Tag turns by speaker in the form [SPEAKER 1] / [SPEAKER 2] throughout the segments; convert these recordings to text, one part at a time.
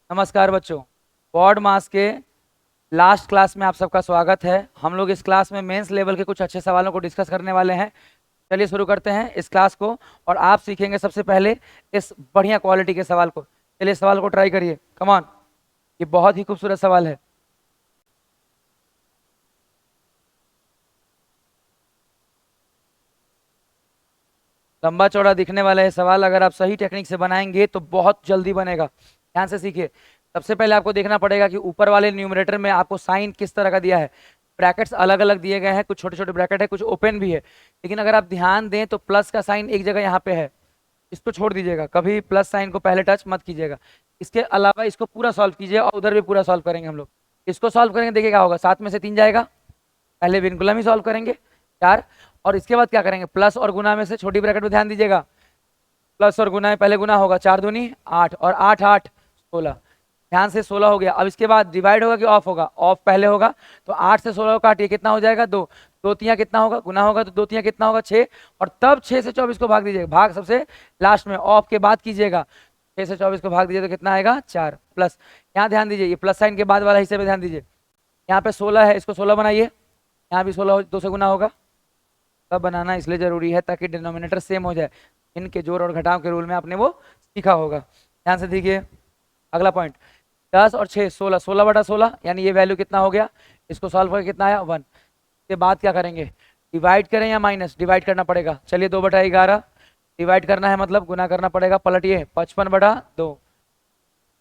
[SPEAKER 1] नमस्कार बच्चों, बॉड मास के लास्ट क्लास में आप सबका स्वागत है। हम लोग इस क्लास में मेंस लेवल के कुछ अच्छे सवालों को डिस्कस करने वाले हैं। चलिए शुरू करते हैं इस क्लास को। और आप सीखेंगे सबसे पहले इस बढ़िया क्वालिटी के सवाल को। चलिए सवाल को ट्राई करिए, कम ऑन। ये बहुत ही खूबसूरत सवाल है। लंबा चौड़ा दिखने वाला है सवाल, अगर आप सही टेक्निक से बनाएंगे तो बहुत जल्दी बनेगा। ध्यान से सीखिए। सबसे पहले आपको देखना पड़ेगा कि ऊपर वाले न्यूमरेटर में आपको साइन किस तरह का दिया है। ब्रैकेट्स अलग अलग दिए गए हैं, कुछ छोटे छोटे ब्रैकेट है, कुछ ओपन भी है। लेकिन अगर आप ध्यान दें तो प्लस का साइन एक जगह यहाँ पे है, इसको छोड़ दीजिएगा, कभी प्लस साइन को पहले टच मत कीजिएगा। इसके अलावा इसको पूरा सॉल्व कीजिए और उधर भी पूरा सॉल्व करेंगे हम लोग। इसको सॉल्व करेंगे, देखिए क्या होगा, 7 में से 3 जाएगा। पहले विनकुलम ही सॉल्व करेंगे, 4। और इसके बाद क्या करेंगे, प्लस और गुना में से छोटी ब्रैकेट में ध्यान दीजिएगा, प्लस और गुना है, पहले गुना होगा, 4 दूनी 8 और 8 8 16। ध्यान से 16 हो गया। अब इसके बाद डिवाइड होगा कि ऑफ होगा, ऑफ पहले होगा। तो 8 से 16 को काटिए, कितना हो जाएगा, 2। दो तियां कितना होगा, गुना होगा तो दो तियां कितना होगा, 6। और तब 6 से 24 को भाग दीजिएगा, भाग सबसे लास्ट में ऑफ के बाद कीजिएगा। 6 से 24 को भाग दीजिए तो कितना आएगा, 4। प्लस यहाँ ध्यान दीजिए, ये प्लस साइन के बाद वाला हिस्से पे ध्यान दीजिए। यहाँ पे 16 है, इसको 16 बनाइए। यहाँ भी 16 2 से गुना होगा। तब बनाना इसलिए जरूरी है ताकि डिनोमिनेटर सेम हो जाए। इनके जोड़ और घटाव के रूल में आपने वो सीखा होगा। ध्यान से देखिए, अगला पॉइंट, 10 और 6 16, 16/16 यानी ये वैल्यू कितना हो गया, इसको सॉल्व करके कितना आया, 1। इसके बाद क्या करेंगे, डिवाइड करें या माइनस, डिवाइड करना पड़ेगा। चलिए 2/11 डिवाइड करना है, मतलब गुना करना पड़ेगा। पलटिए, 55/2,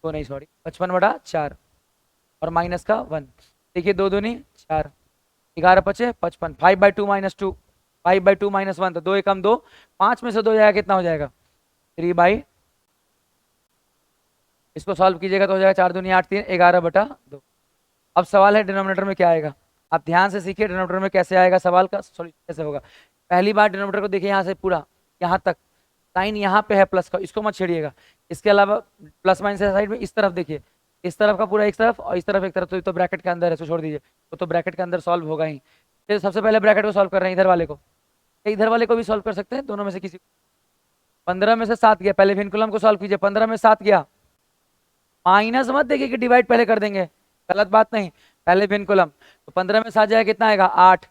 [SPEAKER 1] तो नहीं सॉरी 55/4 और माइनस का 1। देखिए 2 दूनी 4, 11 पचे 55, 5/2 -2, 5/2 -1, तो 2 एकम 2, 5 में से 2 जाएगा, कितना हो जाएगा, 3/। इसको सॉल्व कीजिएगा तो हो जाएगा 4 दूनी 8 3, 11/2। अब सवाल है डिनोमिनेटर में क्या आएगा। आप ध्यान से सीखिए डिनोमिनेटर में कैसे आएगा, सवाल का सॉल्यूशन कैसे होगा। पहली बार डिनोमिनेटर को देखिए, यहाँ से पूरा यहाँ तक साइन यहाँ पे है प्लस का, इसको मत छेड़िएगा। इसके अलावा प्लस माइनस साइड में इस तरफ देखिए, इस तरफ का पूरा एक तरफ और इस तरफ एक तरफ, तो ब्रैकेट के अंदर है, तो छोड़ दीजिए, तो ब्रैकेट के अंदर सॉल्व होगा ही। तो सबसे पहले ब्रैकेट को सॉल्व कर रहे हैं, इधर वाले को, इधर वाले को भी सॉल्व कर सकते हैं, दोनों में से किसी। 15 में से 7 गया, पहले विनकुलम को सॉल्व कीजिए। 15 में 7 गया, माइनस मत देखिए कि डिवाइड पहले कर देंगे, गलत बात नहीं, पहले विनकुलम। तो 15 में 7 जाएगा, कितना आएगा, 8।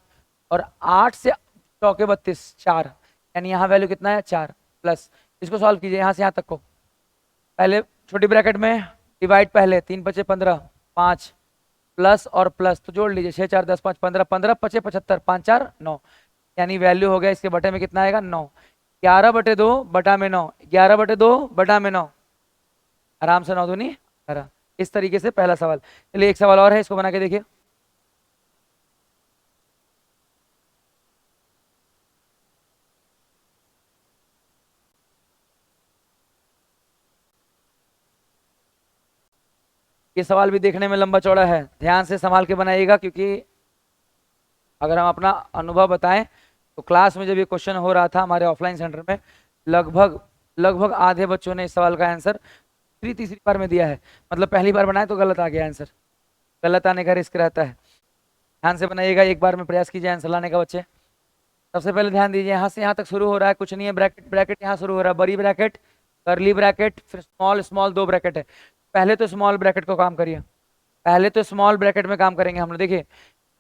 [SPEAKER 1] और 8 से चौके 32, 4, यानी यहाँ वैल्यू कितना है, 4। प्लस इसको सॉल्व कीजिए यहाँ से यहाँ तक को। पहले छोटी ब्रैकेट में डिवाइड, पहले 3 बचे 15, 5 प्लस और प्लस, तो जोड़ लीजिए, 6 4 10 5 15, 15 पचे 75, 5 4 9, यानी वैल्यू हो गया इसके बटे में कितना आएगा, 9। 11/2 बटा में 9, 11/2 बटा में 9, आराम से 9 दूनी 18। इस तरीके से पहला सवाल। चलिए एक सवाल और है, इसको बना के देखिए। ये सवाल भी देखने में लंबा चौड़ा है, ध्यान से संभाल के बनाइएगा, क्योंकि अगर हम अपना अनुभव बताएं तो क्लास में जब ये क्वेश्चन हो रहा था हमारे ऑफलाइन सेंटर में, लगभग लगभग आधे बच्चों ने इस सवाल का आंसर तीसरी बार में दिया है। मतलब पहली बार बनाए तो गलत आ गया आंसर, गलत आने का रिस्क रहता है। ध्यान से बनाइएगा, एक बार में प्रयास कीजिए आंसर लाने का बच्चे। सबसे पहले ध्यान दीजिए, यहाँ से यहाँ तक शुरू हो रहा है, कुछ नहीं है, ब्रैकेट ब्रैकेट यहाँ शुरू हो रहा है, बड़ी ब्रैकेट, करली ब्रैकेट, फिर स्मॉल स्मॉल, 2 ब्रैकेट है। पहले तो स्मॉल ब्रैकेट को काम करिए, पहले तो स्मॉल ब्रैकेट में काम करेंगे हम लोग। देखिए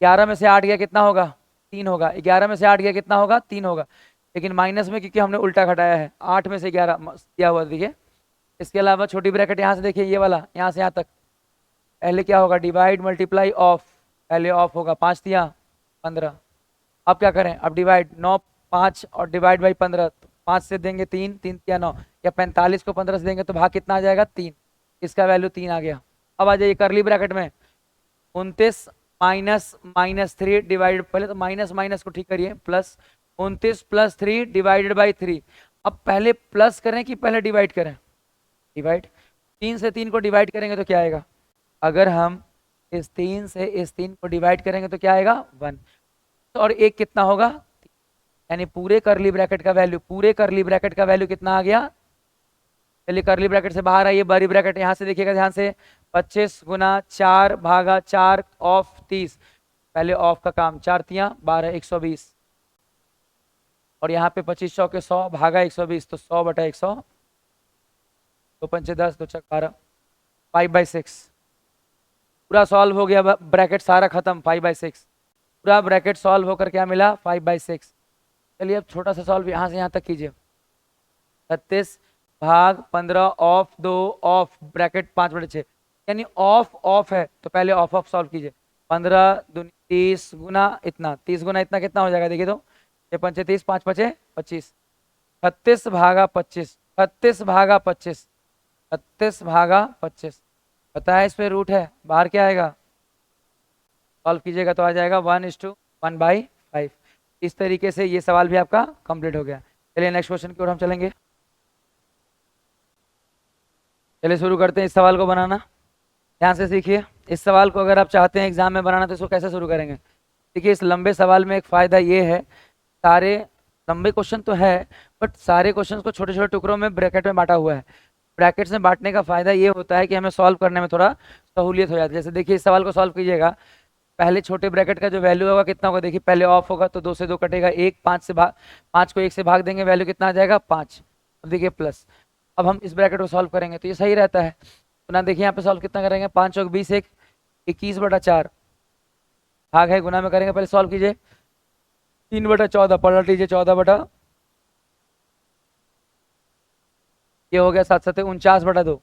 [SPEAKER 1] 11 में से 8 गया, कितना होगा, 3 होगा। 11 में से 8 गया, कितना होगा, 3 होगा। लेकिन माइनस में क्योंकि हमने उल्टा घटाया है, 8 में से 11 दिया हुआ, देखिए। इसके अलावा छोटी ब्रैकेट यहाँ से देखिए, ये वाला यहाँ से यहाँ तक, पहले क्या होगा, डिवाइड मल्टीप्लाई ऑफ, पहले ऑफ होगा, 5 तियां 15। अब क्या करें, अब डिवाइड 9 5 और डिवाइड बाई 15, 5 से देंगे 3, 3 तियां 9, या 45 को 15 से देंगे तो भाग कितना आ जाएगा, 3। इसका वैल्यू 3 आ गया। अब आ जाइए करली ब्रैकेट में, 29 -3 डिवाइड, पहले तो माइनस माइनस को ठीक करिए, प्लस 29 + 3 डिवाइडेड बाई 3। अब पहले प्लस करें कि पहले डिवाइड करें, डिवाइड। 3 से 3 को डिवाइड करेंगे तो क्या आएगा, अगर हम इस 3 से इस 3 को डिवाइड करेंगे तो क्या आएगा, 1। और एक कितना होगा, यानी पूरे करली ब्रैकेट का वैल्यू, पूरे करली ब्रैकेट का वैल्यू कितना आ गया। चलिए करली ब्रैकेट से बाहर आइए, बड़ी ब्रैकेट यहाँ से देखिएगा ध्यान से, 25 × 4 भागा 4 ऑफ 30, पहले ऑफ का काम, 4 तियां 12, 120। और यहाँ पे 25 चौके 100 भागा 120, तो 100/100, 2 पंचे 10, 2 छक 12। 5/6। पूरा सॉल्व हो गया, ब्रैकेट सारा खत्म, 5/6। पूरा ब्रैकेट सॉल्व होकर क्या मिला, 5/6। चलिए अब छोटा सा सॉल्व यहाँ से यहाँ तक कीजिए। 36/15 ऑफ 2 ऑफ ब्रैकेट 5/6, यानी ऑफ ऑफ है तो पहले ऑफ ऑफ सॉल्व कीजिए। 15 दूनी 30 गुना इतना, 30 गुना इतना कितना हो जाएगा, देखिए तो 6×5 = 30, 5×5 = 25। 36/25, 36/25, 36/25। पता है इस पे रूट है, बाहर क्या आएगा, सॉल्व कीजिएगा तो आ जाएगा 1:1/5। इस तरीके से ये सवाल भी आपका कंप्लीट हो गया। चलिए नेक्स्ट क्वेश्चन की ओर हम चलेंगे। चलिए शुरू करते हैं इस सवाल को बनाना। ध्यान से सीखिए, इस सवाल को अगर आप चाहते हैं एग्जाम में बनाना तो इसको कैसे शुरू करेंगे। देखिए इस लंबे सवाल में एक फ़ायदा ये है, सारे लंबे क्वेश्चन तो है बट सारे क्वेश्चन को छोटे छोटे टुकड़ों में ब्रैकेट में बांटा हुआ है। ब्रैकेट्स में बांटने का फ़ायदा ये होता है कि हमें सॉल्व करने में थोड़ा सहूलियत हो जाती है। जैसे देखिए इस सवाल को सॉल्व कीजिएगा, पहले छोटे ब्रैकेट का जो वैल्यू होगा कितना होगा, देखिए पहले ऑफ होगा तो 2 से 2 कटेगा, 1 5 से भाग, 5 को 1 से भाग देंगे, वैल्यू कितना आ जाएगा 5। अब देखिए प्लस, अब हम इस ब्रैकेट को सॉल्व करेंगे तो ये सही रहता है। गुना देखिए यहाँ पे सॉल्व कितना करेंगे, 5 चौक 20, 1 21/4, भाग है गुना में करेंगे, पहले सॉल्व कीजिए। 3/14 पलट लीजिए, 14 ये हो गया 7 7 49/2,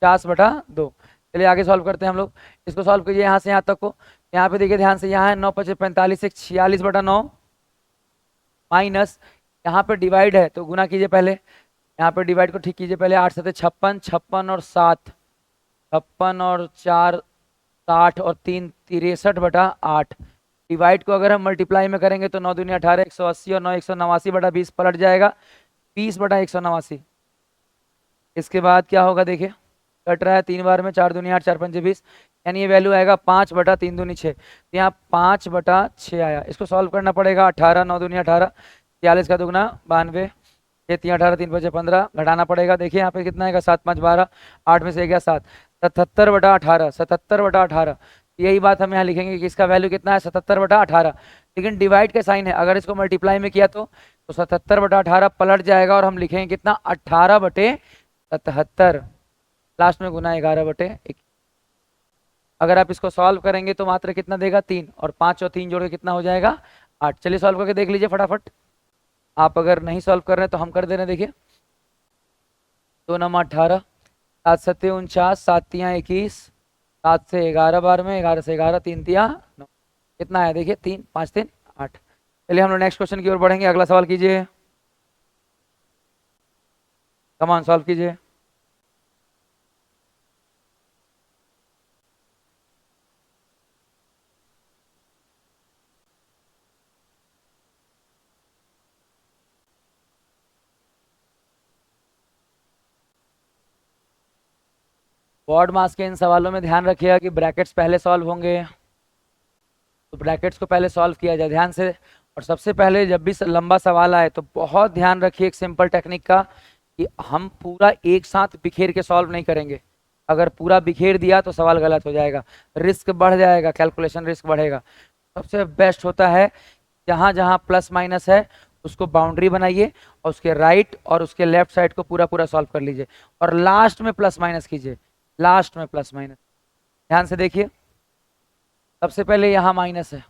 [SPEAKER 1] 50/2। चलिए आगे सॉल्व करते हैं हम लोग। इसको सॉल्व कीजिए यहाँ से यहाँ तक को, यहाँ पे देखिए ध्यान से, यहाँ है 9×5 = 45, 46/9 माइनस, यहाँ पे डिवाइड है तो गुना कीजिए पहले, यहाँ पे डिवाइड को ठीक कीजिए पहले। 8 7 56, 56 और 7, 56 और 4 60 और 3 63/8। डिवाइड को अगर हम मल्टीप्लाई में करेंगे तो 9 दूनी 18, 180 और 9 189/20 पलट जाएगा 20/189। इसके बाद क्या होगा देखिए, कट रहा है 3 बार में, 4 दूनी 8, 4 पंजे 20, यानी ये वैल्यू आएगा 5/3 दूनी 6, तो यहाँ 5/6 आया। इसको सॉल्व करना पड़ेगा। 18 9 दूनी 18, 46 का दुगना 92, 6 3 18, 3 5 15, घटाना पड़ेगा। देखिए यहाँ पे कितना आएगा, 7 5 12, 8 में से गया 7, 77/18, 77/18। यही बात हम यहाँ लिखेंगे कि इसका वैल्यू कितना है, 77/18। लेकिन डिवाइड का साइन है, अगर इसको मल्टीप्लाई में किया तो 77/18 पलट जाएगा और हम लिखेंगे कितना, 18/77। लास्ट में गुना 11/1। अगर आप इसको सॉल्व करेंगे तो मात्र कितना देगा, 3, और 5 और 3 जोड़ के कितना हो जाएगा, 8। चलिए सॉल्व करके देख लीजिए फटाफट। आप अगर नहीं सॉल्व कर रहे हैं तो हम कर दे रहे हैं, देखिए 2 9 18, 7 7 49, 7 3 21, 7 से 11 बार में, 11 से 11, 3 3 9, कितना है देखिए 3 5 3 8। चलिए हम लोग नेक्स्ट क्वेश्चन की ओर बढ़ेंगे। अगला सवाल कीजिए, कमान सॉल्व कीजिए। बॉड मास के इन सवालों में ध्यान रखिएगा कि ब्रैकेट्स पहले सॉल्व होंगे, तो ब्रैकेट्स को पहले सॉल्व किया जाए ध्यान से। और सबसे पहले जब भी लंबा सवाल आए तो बहुत ध्यान रखिए एक सिंपल टेक्निक का, कि हम पूरा एक साथ बिखेर के सॉल्व नहीं करेंगे। अगर पूरा बिखेर दिया तो सवाल गलत हो जाएगा, रिस्क बढ़ जाएगा, कैलकुलेशन रिस्क बढ़ेगा। सबसे बेस्ट होता है जहाँ जहाँ प्लस माइनस है उसको बाउंड्री बनाइए और उसके राइट और उसके लेफ्ट साइड को पूरा पूरा सॉल्व कर लीजिए, और लास्ट में प्लस माइनस कीजिए, लास्ट में प्लस माइनस। ध्यान से देखिए, सबसे पहले यहाँ माइनस है,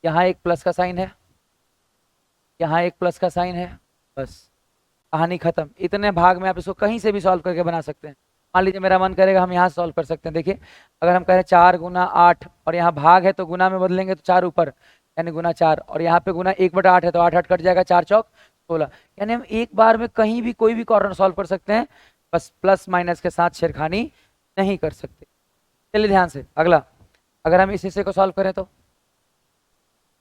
[SPEAKER 1] यहाँ एक प्लस का साइन है, यहाँ एक प्लस का साइन है, बस कहानी खत्म। इतने भाग में आप इसको कहीं से भी सॉल्व करके बना सकते हैं। मान लीजिए मेरा मन करेगा हम यहाँ सॉल्व कर सकते हैं। देखिए अगर हम कह रहे हैं 4 गुना 8 और यहाँ भाग है तो गुना में बदलेंगे तो 4 ऊपर, यानी गुना 4, और यहाँ पे गुना 1/8 है तो 8 8 कट जाएगा, 4 चौक 16, यानी हम एक बार में कहीं भी कोई भी कॉर्नर सॉल्व कर सकते हैं, बस प्लस माइनस के साथ छेड़खानी नहीं कर सकते। चलिए ध्यान से अगला, अगर हम इस हिस्से को सॉल्व करें तो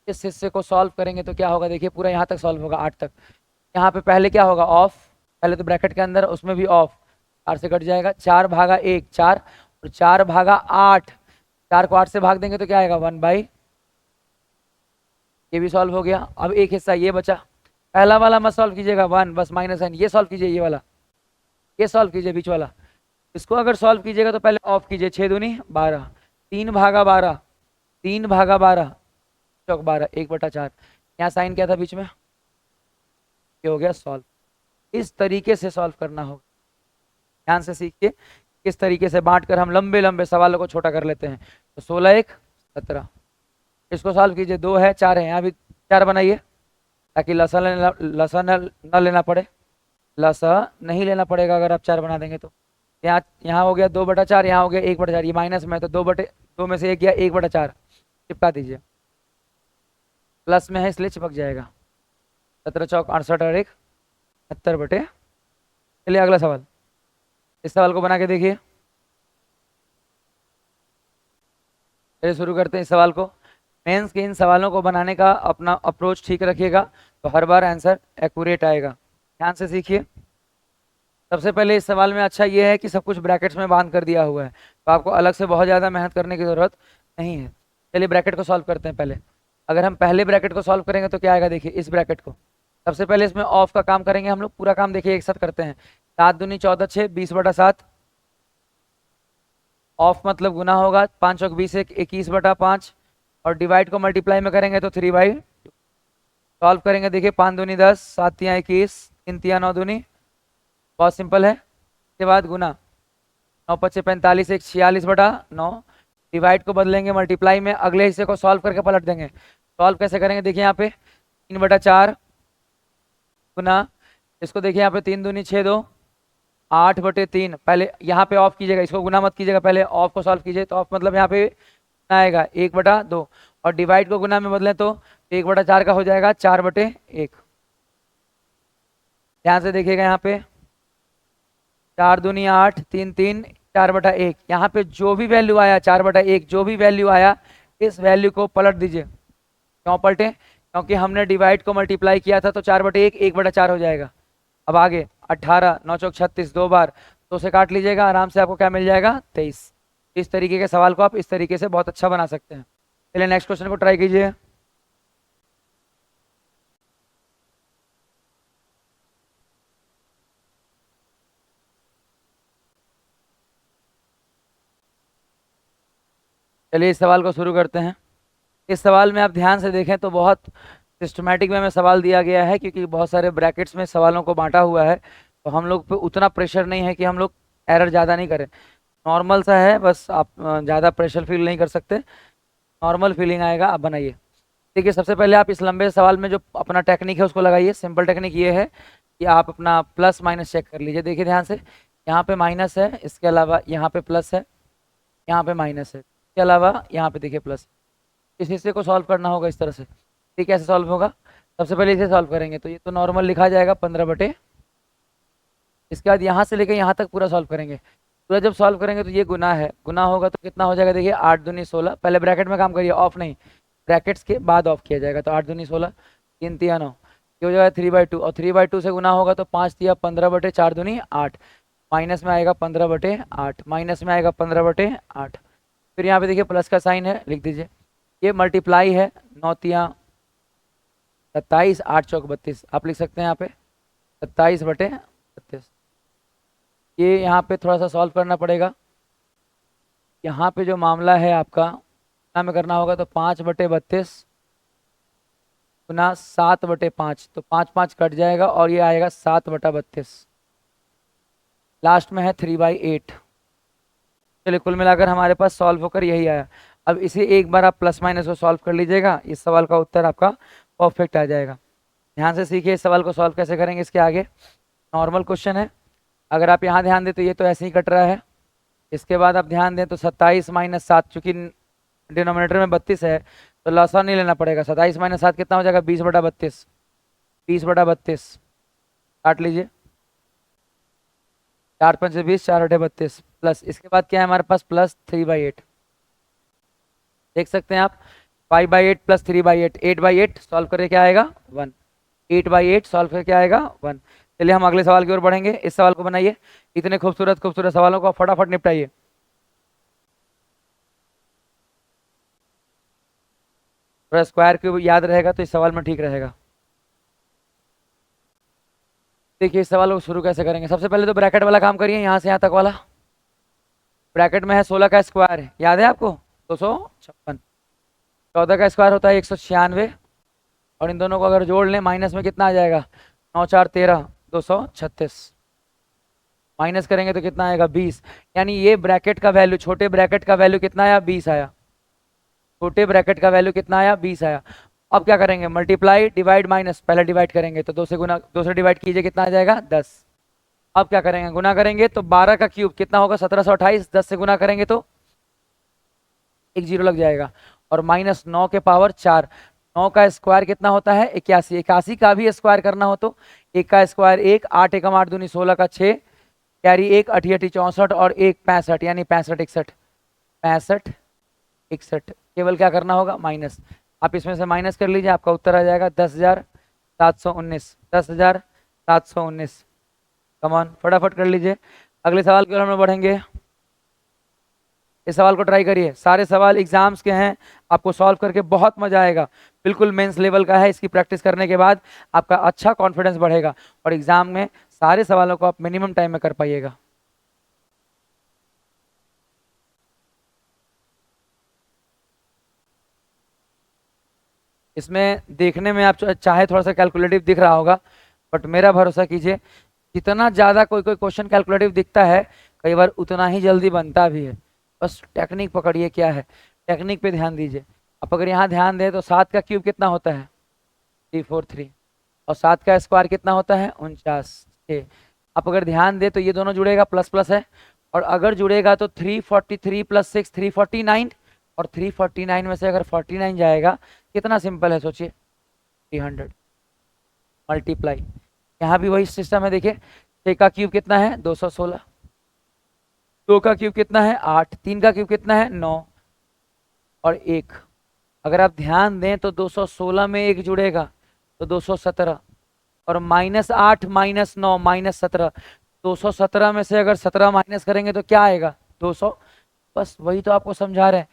[SPEAKER 1] इस हिस्से को सॉल्व करेंगे तो क्या होगा, देखिए पूरा यहाँ तक सॉल्व होगा 8 तक। यहाँ पे पहले क्या होगा, ऑफ, पहले तो ब्रैकेट के अंदर उसमें भी ऑफ, 4 से कट जाएगा, 4/1 4, और 4/8, 4 को 8 से भाग देंगे तो क्या आएगा 1/, ये भी सॉल्व हो गया। अब एक हिस्सा ये बचा, पहला वाला मत सॉल्व कीजिएगा 1, बस माइनस साइन, ये सॉल्व कीजिए, ये वाला ये सॉल्व कीजिए बीच वाला। इसको अगर सॉल्व कीजिएगा तो पहले ऑफ कीजिए, 6 दूनी 12, 3/12, 3/12 चौक 12, 1/4, यहाँ साइन क्या था बीच में, ये हो गया सॉल्व। इस तरीके से सॉल्व करना होगा। ध्यान से सीखिए किस तरीके से बांट कर हम लंबे लंबे सवालों को छोटा कर लेते हैं। तो 16 एक 17, इसको सॉल्व कीजिए। 2 है 4 है, यहाँ भी 4 बनाइए ताकि लसा न लेना पड़े, लसा नहीं लेना पड़ेगा अगर आप 4 बना देंगे तो। यहाँ हो गया 2/4, यहाँ हो गया 1/4, ये माइनस में है तो 2 में से 1 गया 1/4, चिपका दीजिए। प्लस में है इसलिए चिपक जाएगा। 17 चौक 68 और 1 70/। चलिए अगला सवाल, इस सवाल को बना के देखिए। चलिए शुरू करते हैं इस सवाल को। मेंस के इन सवालों को बनाने का अपना अप्रोच ठीक रखिएगा तो हर बार आंसर एक्यूरेट आएगा। ध्यान से सीखिए। सबसे पहले इस सवाल में अच्छा ये है कि सब कुछ ब्रैकेट्स में बांध कर दिया हुआ है, तो आपको अलग से बहुत ज़्यादा मेहनत करने की ज़रूरत नहीं है। चलिए ब्रैकेट को सॉल्व करते हैं पहले। अगर हम पहले ब्रैकेट को सॉल्व करेंगे तो क्या आएगा, देखिए इस ब्रैकेट को। सबसे पहले इसमें ऑफ का काम करेंगे हम लोग, पूरा काम देखिए एक साथ करते हैं। 7 दूनी 14 6 20/7, ऑफ मतलब गुना होगा, 5 चौक 20 21/5, और डिवाइड को मल्टीप्लाई में करेंगे तो 3/2। सॉल्व करेंगे, देखिए 5 दूनी 10, 7 तियाँ 21, 3 तियाँ 9 दूनी, बहुत सिंपल है। इसके बाद गुना, 9 पच्चे 45, 1 46/9, डिवाइड को बदलेंगे मल्टीप्लाई में, अगले हिस्से को सॉल्व करके पलट देंगे। सॉल्व कैसे करेंगे, देखिए यहाँ पे 3/4 गुना, इसको देखिए यहाँ पे 3 दूनी 6 2, 8/3। पहले यहाँ पे ऑफ कीजिएगा, इसको गुना मत कीजिएगा, पहले ऑफ को सॉल्व कीजिए। तो ऑफ मतलब यहाँ पे आएगा 1/2, और डिवाइड को गुना में बदलें तो 1/4 का हो जाएगा 4/1। ध्यान से देखिएगा, यहाँ पे 4 दूनी 8, 3 3, 4/1। यहाँ पे जो भी वैल्यू आया 4/1, जो भी वैल्यू आया इस वैल्यू को पलट दीजिए। क्यों पलटे, क्योंकि हमने डिवाइड को मल्टीप्लाई किया था तो 4/1 1/4 हो जाएगा। अब आगे 18 9 चौक 36, 2 बार, तो उसे काट लीजिएगा, आराम से आपको क्या मिल जाएगा 23। इस तरीके के सवाल को आप इस तरीके से बहुत अच्छा बना सकते हैं। चलिए नेक्स्ट क्वेश्चन को ट्राई कीजिए। चलिए इस सवाल को शुरू करते हैं। इस सवाल में आप ध्यान से देखें तो बहुत सिस्टमैटिक वे में सवाल दिया गया है, क्योंकि बहुत सारे ब्रैकेट्स में सवालों को बांटा हुआ है, तो हम लोग पे उतना प्रेशर नहीं है कि हम लोग एरर ज़्यादा नहीं करें। नॉर्मल सा है, बस आप ज़्यादा प्रेशर फील नहीं कर सकते, नॉर्मल फीलिंग आएगा। आप बनाइए। देखिए सबसे पहले आप इस लंबे सवाल में जो अपना टेक्निक है उसको लगाइए। सिंपल टेक्निक ये है कि आप अपना प्लस माइनस चेक कर लीजिए। देखिए ध्यान से, यहाँ पे माइनस है, इसके अलावा यहाँ पे प्लस है, यहाँ पे माइनस है, इसके अलावा यहाँ पे देखिए प्लस। इस हिस्से को सॉल्व करना होगा इस तरह से। ठीक, कैसे सॉल्व होगा, सबसे पहले इसे सॉल्व करेंगे तो ये तो नॉर्मल लिखा जाएगा 15/। इसके बाद यहाँ से लेकर यहाँ तक पूरा सॉल्व करेंगे। पूरा जब सॉल्व करेंगे तो ये गुना है, गुना होगा तो कितना हो जाएगा, देखिए 8 दूनी 16। पहले ब्रैकेट में काम करिए, ऑफ नहीं, ब्रैकेट्स के बाद ऑफ किया जाएगा। तो 8 दूनी 16, 3 तिया 9, ये हो जाएगा 3/2, और 3/2 से गुना होगा तो 5 तिया 15/4 दूनी 8, माइनस में आएगा 15/8, माइनस में आएगा 15/8। फिर यहाँ पे देखिए प्लस का साइन है, लिख दीजिए। ये मल्टीप्लाई है, 9 तिया 27, 8 चौक 32, आप लिख सकते हैं यहाँ पे 27/32। ये यहाँ पे थोड़ा सा सॉल्व करना पड़ेगा। यहाँ पे जो मामला है आपका में करना होगा तो 5/32 गुना 7/5, तो 5 5 कट जाएगा और ये आएगा 7/32। लास्ट में है 3/8। चलिए कुल मिलाकर हमारे पास सॉल्व होकर यही आया। अब इसे एक बार आप प्लस माइनस को सॉल्व कर लीजिएगा, इस सवाल का उत्तर आपका परफेक्ट आ जाएगा। ध्यान से सीखिए इस सवाल को सॉल्व कैसे करेंगे। इसके आगे नॉर्मल क्वेश्चन है, अगर आप यहाँ ध्यान दें तो ये तो ऐसे ही कट रहा है। इसके बाद आप ध्यान दें तो 27 - 7, चूंकि डिनोमिनेटर में 32 है तो लॉसा नहीं लेना पड़ेगा। 27 - 7 कितना हो जाएगा, 20/32, 20/32 काट लीजिए, 4 5 20, 4/32 प्लस, इसके बाद क्या है हमारे पास प्लस 3/8। देख सकते हैं आप 5/8 प्लस 3/8, 8/8 सॉल्व करके क्या आएगा 1, 8/8 सॉल्व करके क्या आएगा 1। चलिए हम अगले सवाल की ओर बढ़ेंगे। इस सवाल को बनाइए। इतने खूबसूरत खूबसूरत सवालों को फटाफट निपटाइए। थोड़ा स्क्वायर क्यूब याद रहेगा तो इस सवाल में ठीक रहेगा। देखिए इस सवाल को शुरू कैसे करेंगे। सबसे पहले तो ब्रैकेट वाला काम करिए, यहाँ से यहाँ तक वाला। ब्रैकेट में है 16 का स्क्वायर है, याद है आपको 256, 14 का स्क्वायर होता है 196, और इन दोनों को अगर जोड़ लें माइनस में कितना आ जाएगा, 9 4 13, 236। माइनस करेंगे तो कितना आएगा 20, यानी ये ब्रैकेट का वैल्यू, छोटे ब्रैकेट का वैल्यू कितना आया 20 आया, छोटे ब्रैकेट का वैल्यू कितना आया 20 आया। अब क्या करेंगे, मल्टीप्लाई डिवाइड माइनस, पहले डिवाइड करेंगे तो 2 से गुना, 2 से डिवाइड कीजिए कितना आ जाएगा 10। अब क्या करेंगे, गुना करेंगे तो 12 का क्यूब कितना होगा 1728, 10 से गुना करेंगे तो एक जीरो लग जाएगा, और माइनस 9 के पावर 4, 9 का स्क्वायर कितना होता है 81, 81 का भी स्क्वायर करना हो तो 1 का स्क्वायर 1, 8 एकम 8 दूनी 16 का 6, कैरी 1, 8 8 64 और 1 65, यानी 65 61, 65 61, केवल क्या करना होगा माइनस, आप इसमें से माइनस कर लीजिए, आपका उत्तर आ जाएगा 10,719, 10,719। कमान फटाफट कर लीजिए। अगले सवाल की ओर हम लोग बढ़ेंगे। इस सवाल को ट्राई करिए, सारे सवाल एग्जाम्स के हैं, आपको सॉल्व करके बहुत मजा आएगा, बिल्कुल मेंस लेवल का है। इसकी प्रैक्टिस करने के बाद आपका अच्छा कॉन्फिडेंस बढ़ेगा और एग्जाम में सारे सवालों को आप मिनिमम टाइम में कर पाइएगा। इसमें देखने में आप चाहे थोड़ा सा कैलकुलेटिव दिख रहा होगा, बट मेरा भरोसा कीजिए, जितना ज़्यादा कोई कोई क्वेश्चन कैलकुलेटिव दिखता है, कई बार उतना ही जल्दी बनता भी है। बस टेक्निक पकड़िए, क्या है टेक्निक पे ध्यान दीजिए। आप अगर यहाँ ध्यान दें तो 7 का क्यूब कितना होता है 343, और 7 का स्क्वायर कितना होता है 49। आप अगर ध्यान दें तो ये दोनों जुड़ेगा, प्लस प्लस है, और अगर जुड़ेगा तो 343 प्लस 6 349, और 349 में से अगर 49 जाएगा, कितना सिंपल है सोचिए 300 मल्टीप्लाई। यहाँ भी वही सिस्टम है, देखिए 6 का क्यूब कितना है 216, 2 का क्यूब कितना है 8, 3 का क्यूब कितना है 9, और 1, अगर आप ध्यान दें तो 216 में 1 जुड़ेगा तो 217, और -8 -9 -17, 217 में से अगर 17 माइनस करेंगे तो क्या आएगा 200। बस वही तो आपको समझा रहे हैं,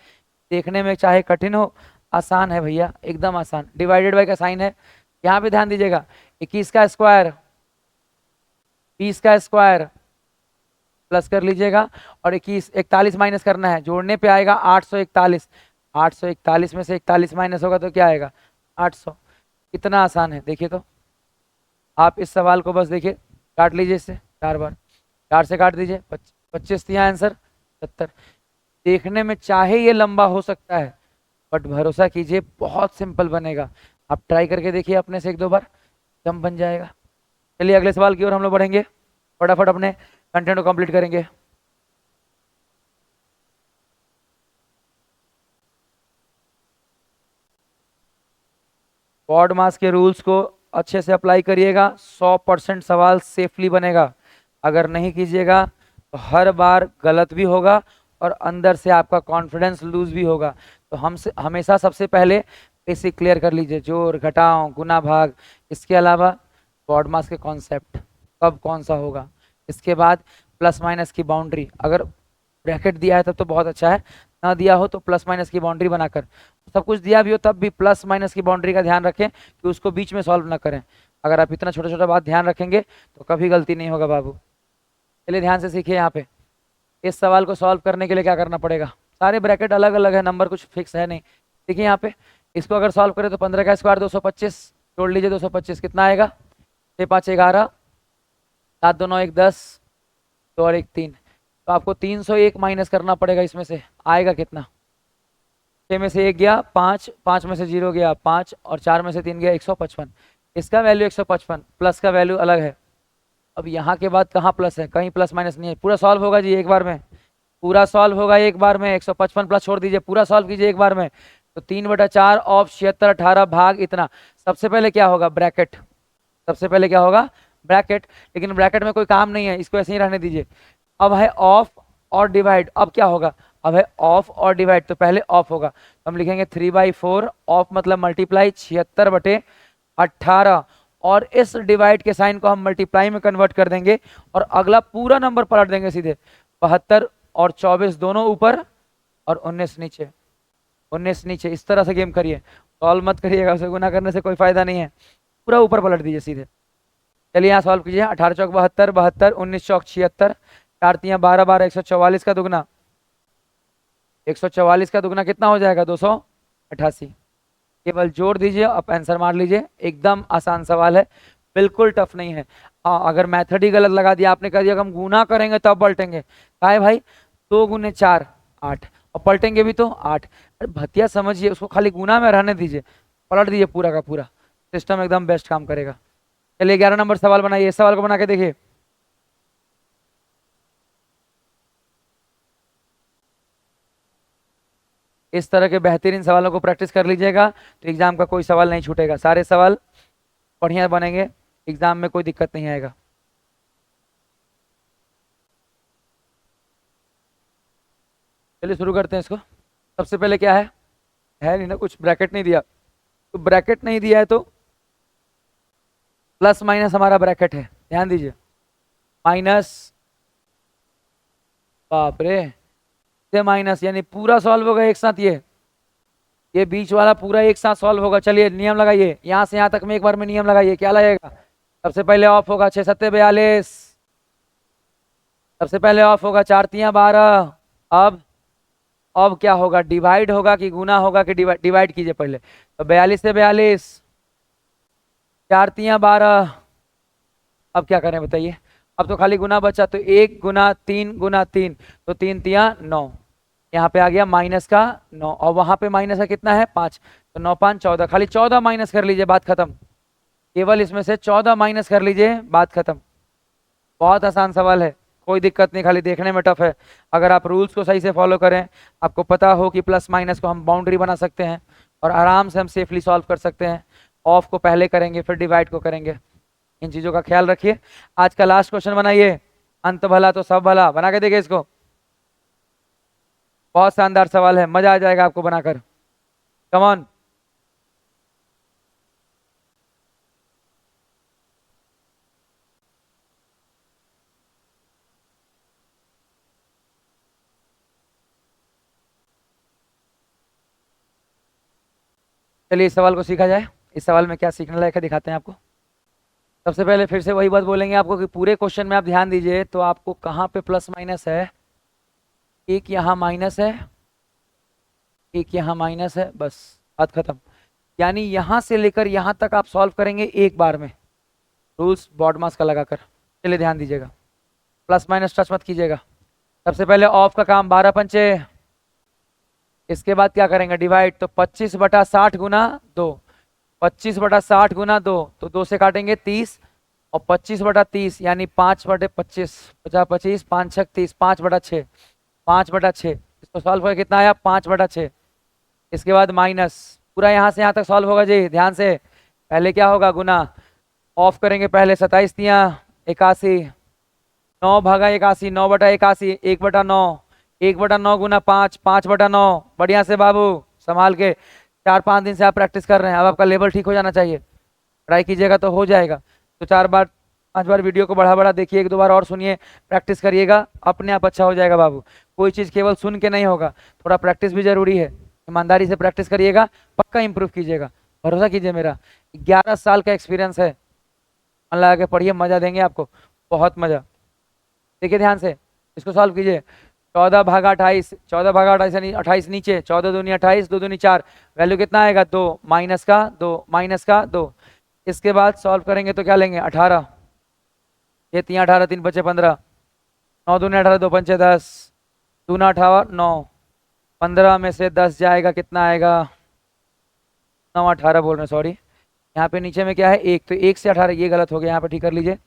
[SPEAKER 1] देखने में चाहे कठिन हो, आसान है भैया, एकदम आसान। डिवाइडेड बाय का साइन है, यहाँ पे ध्यान दीजिएगा, 21 का स्क्वायर 20 का स्क्वायर प्लस कर लीजिएगा, और 21 41 माइनस करना है, जोड़ने पे आएगा 841, 841 में से 41 माइनस होगा तो क्या आएगा 800। कितना आसान है देखिए। तो आप इस सवाल को बस देखिए, काट लीजिए इससे 4 बार, 4 से काट दीजिए 25 दिया आंसर 70। देखने में चाहे ये लंबा हो सकता है, बट भरोसा कीजिए बहुत सिंपल बनेगा। आप ट्राई करके देखिए अपने से 1-2 बार, कम बन जाएगा। चलिए अगले सवाल की ओर हम लोग बढ़ेंगे, फटाफट अपने कंटेंट को कंप्लीट करेंगे। बॉड मास के रूल्स को अच्छे से अप्लाई करिएगा, 100% सवाल सेफली बनेगा। अगर नहीं कीजिएगा तो हर बार गलत भी होगा और अंदर से आपका कॉन्फिडेंस लूज भी होगा। तो हमसे हमेशा सबसे पहले बेसिक क्लियर कर लीजिए, जोड़ घटाओ गुना भाग, इसके अलावा बॉड मास के कॉन्सेप्ट कब कौन सा होगा, इसके बाद प्लस माइनस की बाउंड्री, अगर ब्रैकेट दिया है तब तो बहुत अच्छा है, ना दिया हो तो प्लस माइनस की बाउंड्री बनाकर, सब कुछ दिया भी हो तब भी प्लस माइनस की बाउंड्री का ध्यान रखें कि उसको बीच में सॉल्व ना करें। अगर आप इतना छोटा छोटा बात ध्यान रखेंगे तो कभी गलती नहीं होगा बाबू। चलिए ध्यान से सीखिए। यहाँ पे इस सवाल को सॉल्व करने के लिए क्या करना पड़ेगा, सारे ब्रैकेट अलग अलग है, नंबर कुछ फिक्स है नहीं। देखिए यहाँ पे इसको अगर सॉल्व करें तो 15 का स्क्वायर 225, जोड़ लीजिए 225 कितना आएगा 6 5 11, 7 2 9 1 10, 2 और 1 3, तो आपको 301 माइनस करना पड़ेगा, इसमें से आएगा कितना, 6 में से 1 गया 5, 5 में से 0 गया 5, और 4 में से 3 गया 155, इसका वैल्यू 155, प्लस का वैल्यू अलग है। अब यहाँ के बाद कहाँ प्लस है, कहीं प्लस माइनस नहीं है, पूरा सॉल्व होगा जी एक बार में, पूरा सॉल्व होगा एक बार में, 155 प्लस छोड़ दीजिए, पूरा सॉल्व कीजिए एक बार में, तो 3/4 ऑफ 76 18 भाग इतना। सबसे पहले क्या होगा ब्रैकेट, सबसे पहले क्या होगा ब्रैकेट, लेकिन ब्रैकेट में कोई काम नहीं है, इसको ऐसे ही रहने दीजिए। अब है ऑफ और डिवाइड, अब क्या होगा, अब है ऑफ और डिवाइड, तो पहले ऑफ होगा, तो हम लिखेंगे 3/4, ऑफ मतलब मल्टीप्लाई 76/18, और इस डिवाइड के साइन को हम मल्टीप्लाई में कन्वर्ट कर देंगे, और अगला पूरा नंबर पलट देंगे सीधे, 72 और 24 दोनों ऊपर और 19 नीचे, 19 नीचे। इस तरह से गेम करिए, सॉल्व मत करिएगा, उसे गुना करने से कोई फायदा नहीं है, पूरा ऊपर पलट दीजिए सीधे। चलिए यहाँ सॉल्व कीजिए, 18 चौक 72, 72 19 चौक 76, 4 तियां 12 12, 144 का दुगना, 144 का दुगना कितना हो जाएगा 288, केवल जोड़ दीजिए, अब आंसर मार लीजिए। एकदम आसान सवाल है, बिल्कुल टफ नहीं है। हाँ, अगर मेथड ही गलत लगा दिया आपने, कह दिया कि हम गुना करेंगे तब पलटेंगे, का है भाई 2 × 4 8, और पलटेंगे भी तो 8। अरे भतिया समझिए, उसको खाली गुना में रहने दीजिए, पलट दीजिए पूरा का पूरा, सिस्टम एकदम बेस्ट काम करेगा। चलिए 11 नंबर सवाल बनाइए, इस सवाल को बना के देखिए। इस तरह के बेहतरीन सवालों को प्रैक्टिस कर लीजिएगा तो एग्जाम का कोई सवाल नहीं छूटेगा, सारे सवाल बढ़िया बनेंगे, एग्जाम में कोई दिक्कत नहीं आएगा। चलिए शुरू करते हैं इसको। सबसे पहले क्या है नहीं ना कुछ, ब्रैकेट नहीं दिया, तो ब्रैकेट नहीं दिया है तो प्लस माइनस हमारा ब्रैकेट है, ध्यान दीजिए, माइनस, बाप रे, से माइनस, यानी पूरा सॉल्व होगा एक साथ, ये बीच वाला पूरा एक साथ सॉल्व होगा। चलिए नियम लगाइए, यहां से यहां तक में एक बार में नियम लगाइए, क्या लगेगा, सबसे पहले ऑफ होगा 6 7 42, सबसे पहले ऑफ होगा 4 3 12। अब क्या होगा, डिवाइड होगा कि गुना होगा कि डिवाइड कीजिए पहले, तो 42 से 42, 4 3 12। अब क्या करें बताइए, अब तो खाली गुना बचा, तो 1 × 3 × 3, तो 3 3 9, यहाँ पे आ गया माइनस का 9, और वहां पे माइनस का कितना है 5, तो 9 5 14, खाली 14 माइनस कर लीजिए, बात खत्म, केवल इसमें से 14 माइनस कर लीजिए, बात खत्म। बहुत आसान सवाल है, कोई दिक्कत नहीं, खाली देखने में टफ है। अगर आप रूल्स को सही से फॉलो करें, आपको पता हो कि प्लस माइनस को हम बाउंड्री बना सकते हैं और आराम से हम सेफली सॉल्व कर सकते हैं। ऑफ को पहले करेंगे फिर डिवाइड को करेंगे, इन चीजों का ख्याल रखिए। आज का लास्ट क्वेश्चन बनाइए, अंत भला तो सब भला, बना के देखिए इसको, बहुत शानदार सवाल है, मजा आ जाएगा आपको बनाकर, कम ऑन। चलिए इस सवाल को सीखा जाए, इस सवाल में क्या सीखने लायक है दिखाते हैं आपको। सबसे पहले फिर से वही बात बोलेंगे आपको कि पूरे क्वेश्चन में आप ध्यान दीजिए, तो आपको कहाँ पे प्लस माइनस है, एक यहाँ माइनस है, एक यहाँ माइनस है, बस बात खत्म। यानी यहां से लेकर यहां तक आप सॉल्व करेंगे एक बार में, रूल्स बॉड मास का लगाकर। चलिए ध्यान दीजिएगा, प्लस माइनस टच मत कीजिएगा। सबसे पहले ऑफ का काम 12 पंचे, इसके बाद क्या करेंगे डिवाइड, तो 25/60 गुना 2, 25/60 गुना 2, तो 2 से काटेंगे 30, और 25/30 यानी 5/25, 50 25 5 6 30, 5/6, 5/6, इसको सॉल्व करके कितना आया 5/6। इसके बाद माइनस, पूरा यहाँ से यहाँ तक सॉल्व होगा जी, ध्यान से, पहले क्या होगा गुना, ऑफ करेंगे पहले, 27 तिया 81, 9 भागा 81, 9/81, 1/9, 1/9 गुना 5, 5/9, बढ़िया से बाबू संभाल के, 4 5 दिन से आप प्रैक्टिस कर रहे हैं, अब आपका लेवल ठीक हो जाना चाहिए, ट्राई कीजिएगा तो हो जाएगा। तो 4 बार 5 बार वीडियो को बढ़ा बढ़ा देखिए, 1 2 बार और सुनिए, प्रैक्टिस करिएगा, अपने आप अच्छा हो जाएगा बाबू। कोई चीज़ केवल सुन के नहीं होगा, थोड़ा प्रैक्टिस भी जरूरी है, ईमानदारी से प्रैक्टिस करिएगा, पक्का इंप्रूव कीजिएगा, भरोसा कीजिए, मेरा 11 साल का एक्सपीरियंस है, मन लगा के पढ़िए, मजा देंगे आपको, बहुत मजा। देखिए ध्यान से, इसको सॉल्व कीजिए, 14 भागा 28, 14 भागा 28 यानी 28 नीचे, 14 दूनी 28, 2 दूनी 4, वैल्यू कितना आएगा 2, माइनस का 2, माइनस का 2। इसके बाद सॉल्व करेंगे तो क्या लेंगे 18, ये 3 18 3 5 15, 9 दूनी 18, 2 पंचे 10, दूना 18 9, 15 में से 10 जाएगा, कितना आएगा 9 18 बोल रहे हैं, सॉरी, यहाँ पे नीचे में क्या है 1, तो 1 से 18, ये गलत हो गया, यहाँ पे ठीक कर लीजिए,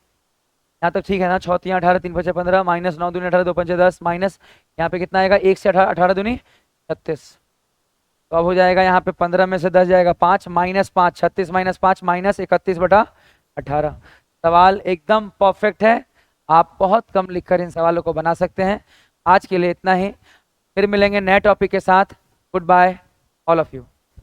[SPEAKER 1] यहाँ तक ठीक है ना, 6 3 18 3 5 15, माइनस 9 दूनी 18, 2 पंचे 10, माइनस यहाँ पे कितना आएगा 1 से 18, 18 दूनी 36, तो अब हो जाएगा यहाँ पे 15 में से 10 जाएगा 5, माइनस 5, 36 माइनस 5 माइनस 31/18। सवाल एकदम परफेक्ट है, आप बहुत कम लिखकर इन सवालों को बना सकते हैं। आज के लिए इतना ही, फिर मिलेंगे नए टॉपिक के साथ, good bye all of you.